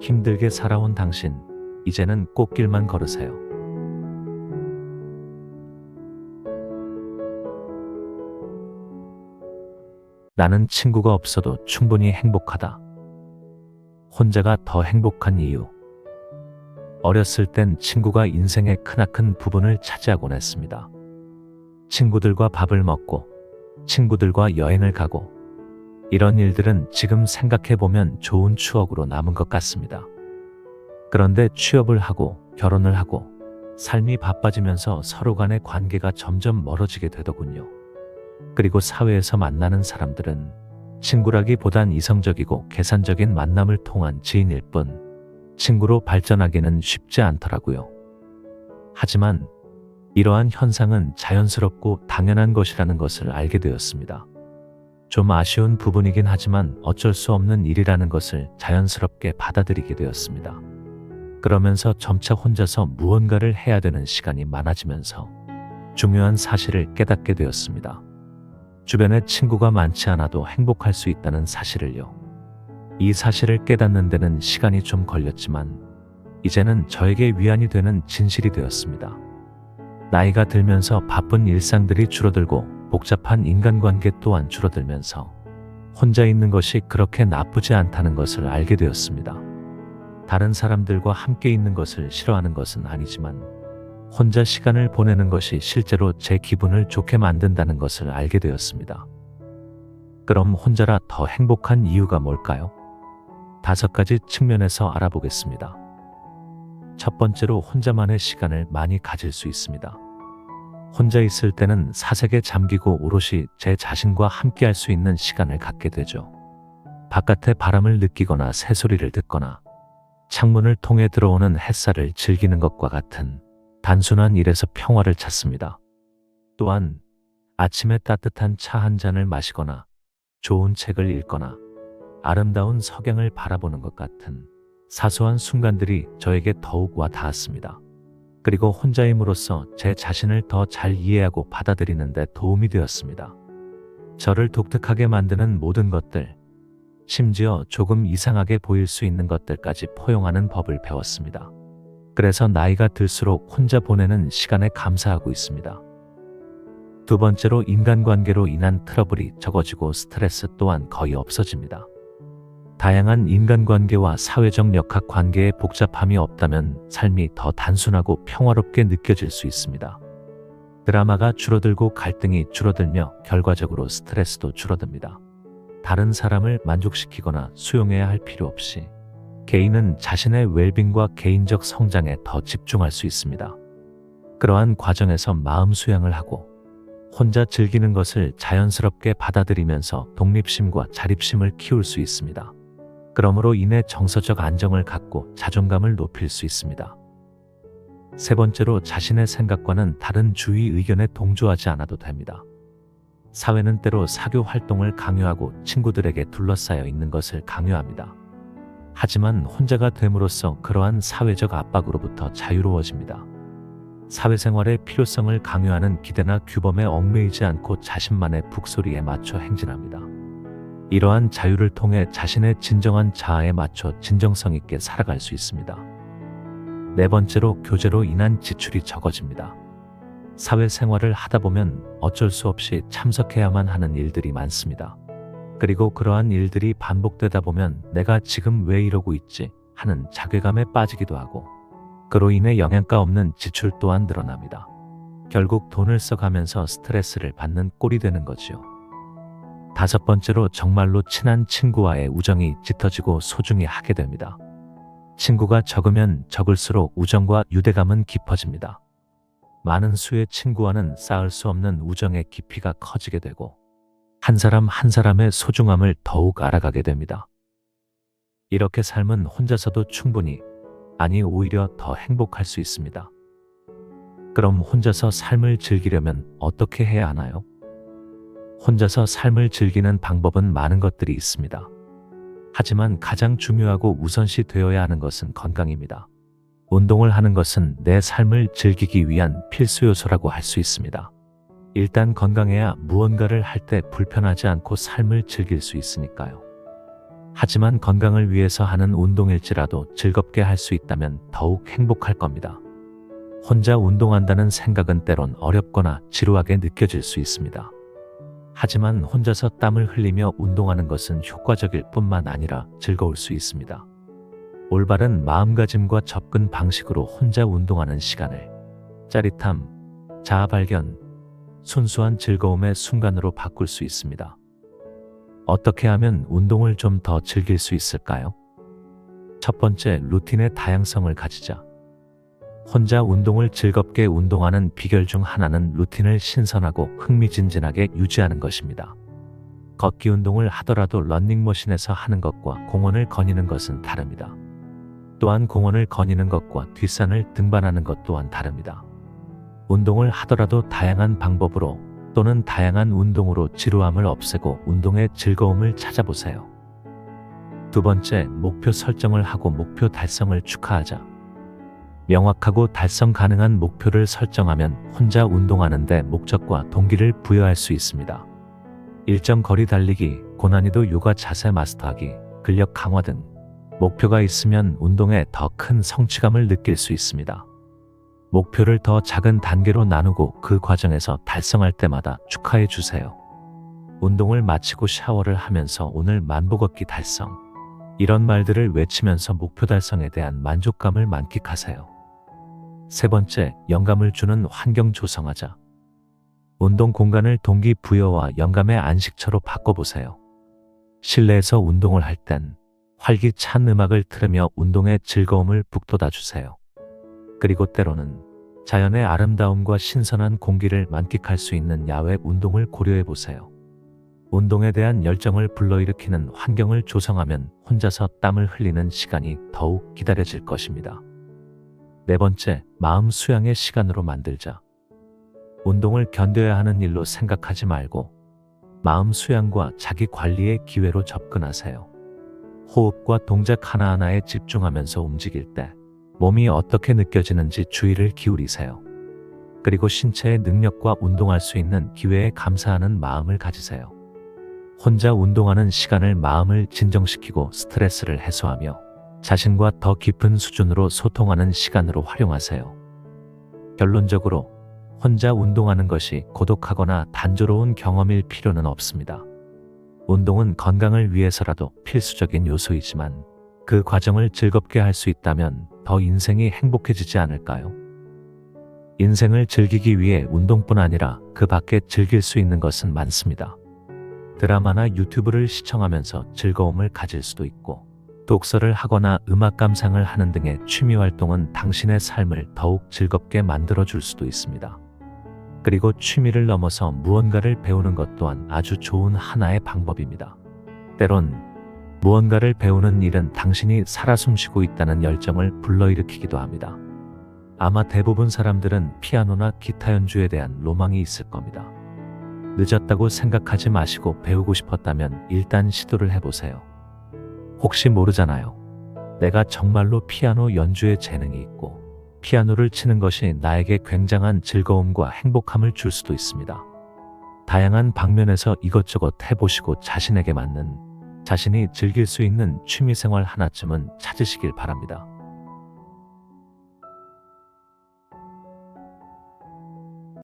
힘들게 살아온 당신, 이제는 꽃길만 걸으세요. 나는 친구가 없어도 충분히 행복하다. 혼자가 더 행복한 이유. 어렸을 땐 친구가 인생의 크나큰 부분을 차지하곤 했습니다. 친구들과 밥을 먹고, 친구들과 여행을 가고, 이런 일들은 지금 생각해보면 좋은 추억으로 남은 것 같습니다. 그런데 취업을 하고, 결혼을 하고, 삶이 바빠지면서 서로 간의 관계가 점점 멀어지게 되더군요. 그리고 사회에서 만나는 사람들은 친구라기보단 이성적이고 계산적인 만남을 통한 지인일 뿐, 친구로 발전하기는 쉽지 않더라고요. 하지만 이러한 현상은 자연스럽고 당연한 것이라는 것을 알게 되었습니다. 좀 아쉬운 부분이긴 하지만 어쩔 수 없는 일이라는 것을 자연스럽게 받아들이게 되었습니다. 그러면서 점차 혼자서 무언가를 해야 되는 시간이 많아지면서 중요한 사실을 깨닫게 되었습니다. 주변에 친구가 많지 않아도 행복할 수 있다는 사실을요. 이 사실을 깨닫는 데는 시간이 좀 걸렸지만 이제는 저에게 위안이 되는 진실이 되었습니다. 나이가 들면서 바쁜 일상들이 줄어들고 복잡한 인간관계 또한 줄어들면서 혼자 있는 것이 그렇게 나쁘지 않다는 것을 알게 되었습니다. 다른 사람들과 함께 있는 것을 싫어하는 것은 아니지만 혼자 시간을 보내는 것이 실제로 제 기분을 좋게 만든다는 것을 알게 되었습니다. 그럼 혼자라 더 행복한 이유가 뭘까요? 5가지 측면에서 알아보겠습니다. 첫 번째로 혼자만의 시간을 많이 가질 수 있습니다. 혼자 있을 때는 사색에 잠기고 오롯이 제 자신과 함께 할 수 있는 시간을 갖게 되죠. 바깥의 바람을 느끼거나 새소리를 듣거나 창문을 통해 들어오는 햇살을 즐기는 것과 같은 단순한 일에서 평화를 찾습니다. 또한 아침에 따뜻한 차 한 잔을 마시거나 좋은 책을 읽거나 아름다운 석양을 바라보는 것 같은 사소한 순간들이 저에게 더욱 와 닿았습니다. 그리고 혼자임으로써 제 자신을 더 잘 이해하고 받아들이는 데 도움이 되었습니다. 저를 독특하게 만드는 모든 것들, 심지어 조금 이상하게 보일 수 있는 것들까지 포용하는 법을 배웠습니다. 그래서 나이가 들수록 혼자 보내는 시간에 감사하고 있습니다. 두 번째로 인간관계로 인한 트러블이 적어지고 스트레스 또한 거의 없어집니다. 다양한 인간관계와 사회적 역학관계의 복잡함이 없다면 삶이 더 단순하고 평화롭게 느껴질 수 있습니다. 드라마가 줄어들고 갈등이 줄어들며 결과적으로 스트레스도 줄어듭니다. 다른 사람을 만족시키거나 수용해야 할 필요 없이 개인은 자신의 웰빙과 개인적 성장에 더 집중할 수 있습니다. 그러한 과정에서 마음 수양을 하고 혼자 즐기는 것을 자연스럽게 받아들이면서 독립심과 자립심을 키울 수 있습니다. 그러므로 인해 정서적 안정을 갖고 자존감을 높일 수 있습니다. 세 번째로 자신의 생각과는 다른 주위 의견에 동조하지 않아도 됩니다. 사회는 때로 사교 활동을 강요하고 친구들에게 둘러싸여 있는 것을 강요합니다. 하지만 혼자가 됨으로써 그러한 사회적 압박으로부터 자유로워집니다. 사회생활의 필요성을 강요하는 기대나 규범에 얽매이지 않고 자신만의 북소리에 맞춰 행진합니다. 이러한 자유를 통해 자신의 진정한 자아에 맞춰 진정성 있게 살아갈 수 있습니다. 네 번째로 교제로 인한 지출이 적어집니다. 사회생활을 하다 보면 어쩔 수 없이 참석해야만 하는 일들이 많습니다. 그리고 그러한 일들이 반복되다 보면 내가 지금 왜 이러고 있지 하는 자괴감에 빠지기도 하고 그로 인해 영양가 없는 지출 또한 늘어납니다. 결국 돈을 써가면서 스트레스를 받는 꼴이 되는 거지요. 다섯 번째로 정말로 친한 친구와의 우정이 짙어지고 소중히 하게 됩니다. 친구가 적으면 적을수록 우정과 유대감은 깊어집니다. 많은 수의 친구와는 쌓을 수 없는 우정의 깊이가 커지게 되고 한 사람 한 사람의 소중함을 더욱 알아가게 됩니다. 이렇게 삶은 혼자서도 충분히, 아니 오히려 더 행복할 수 있습니다. 그럼 혼자서 삶을 즐기려면 어떻게 해야 하나요? 혼자서 삶을 즐기는 방법은 많은 것들이 있습니다. 하지만 가장 중요하고 우선시 되어야 하는 것은 건강입니다. 운동을 하는 것은 내 삶을 즐기기 위한 필수 요소라고 할 수 있습니다. 일단 건강해야 무언가를 할 때 불편하지 않고 삶을 즐길 수 있으니까요. 하지만 건강을 위해서 하는 운동일지라도 즐겁게 할 수 있다면 더욱 행복할 겁니다. 혼자 운동한다는 생각은 때론 어렵거나 지루하게 느껴질 수 있습니다. 하지만 혼자서 땀을 흘리며 운동하는 것은 효과적일 뿐만 아니라 즐거울 수 있습니다. 올바른 마음가짐과 접근 방식으로 혼자 운동하는 시간을 짜릿함, 자아 발견, 순수한 즐거움의 순간으로 바꿀 수 있습니다. 어떻게 하면 운동을 좀 더 즐길 수 있을까요? 첫 번째, 루틴의 다양성을 가지자. 혼자 운동을 즐겁게 운동하는 비결 중 하나는 루틴을 신선하고 흥미진진하게 유지하는 것입니다. 걷기 운동을 하더라도 러닝머신에서 하는 것과 공원을 거니는 것은 다릅니다. 또한 공원을 거니는 것과 뒷산을 등반하는 것 또한 다릅니다. 운동을 하더라도 다양한 방법으로 또는 다양한 운동으로 지루함을 없애고 운동의 즐거움을 찾아보세요. 두 번째, 목표 설정을 하고 목표 달성을 축하하자. 명확하고 달성 가능한 목표를 설정하면 혼자 운동하는데 목적과 동기를 부여할 수 있습니다. 일정 거리 달리기, 고난이도 요가 자세 마스터하기, 근력 강화 등 목표가 있으면 운동에 더 큰 성취감을 느낄 수 있습니다. 목표를 더 작은 단계로 나누고 그 과정에서 달성할 때마다 축하해 주세요. 운동을 마치고 샤워를 하면서 오늘 만보 걷기 달성. 이런 말들을 외치면서 목표 달성에 대한 만족감을 만끽하세요. 세 번째, 영감을 주는 환경 조성하자. 운동 공간을 동기부여와 영감의 안식처로 바꿔보세요. 실내에서 운동을 할 땐 활기찬 음악을 틀으며 운동의 즐거움을 북돋아 주세요. 그리고 때로는 자연의 아름다움과 신선한 공기를 만끽할 수 있는 야외 운동을 고려해 보세요. 운동에 대한 열정을 불러일으키는 환경을 조성하면 혼자서 땀을 흘리는 시간이 더욱 기다려질 것입니다. 네 번째, 마음 수양의 시간으로 만들자. 운동을 견뎌야 하는 일로 생각하지 말고 마음 수양과 자기 관리의 기회로 접근하세요. 호흡과 동작 하나하나에 집중하면서 움직일 때 몸이 어떻게 느껴지는지 주의를 기울이세요. 그리고 신체의 능력과 운동할 수 있는 기회에 감사하는 마음을 가지세요. 혼자 운동하는 시간을 마음을 진정시키고 스트레스를 해소하며 자신과 더 깊은 수준으로 소통하는 시간으로 활용하세요. 결론적으로 혼자 운동하는 것이 고독하거나 단조로운 경험일 필요는 없습니다. 운동은 건강을 위해서라도 필수적인 요소이지만 그 과정을 즐겁게 할 수 있다면 더 인생이 행복해지지 않을까요? 인생을 즐기기 위해 운동뿐 아니라 그 밖에 즐길 수 있는 것은 많습니다. 드라마나 유튜브를 시청하면서 즐거움을 가질 수도 있고 독서를 하거나 음악 감상을 하는 등의 취미 활동은 당신의 삶을 더욱 즐겁게 만들어줄 수도 있습니다. 그리고 취미를 넘어서 무언가를 배우는 것 또한 아주 좋은 하나의 방법입니다. 때론 무언가를 배우는 일은 당신이 살아 숨쉬고 있다는 열정을 불러일으키기도 합니다. 아마 대부분 사람들은 피아노나 기타 연주에 대한 로망이 있을 겁니다. 늦었다고 생각하지 마시고 배우고 싶었다면 일단 시도를 해보세요. 혹시 모르잖아요. 내가 정말로 피아노 연주에 재능이 있고 피아노를 치는 것이 나에게 굉장한 즐거움과 행복함을 줄 수도 있습니다. 다양한 방면에서 이것저것 해보시고 자신에게 맞는, 자신이 즐길 수 있는 취미생활 하나쯤은 찾으시길 바랍니다.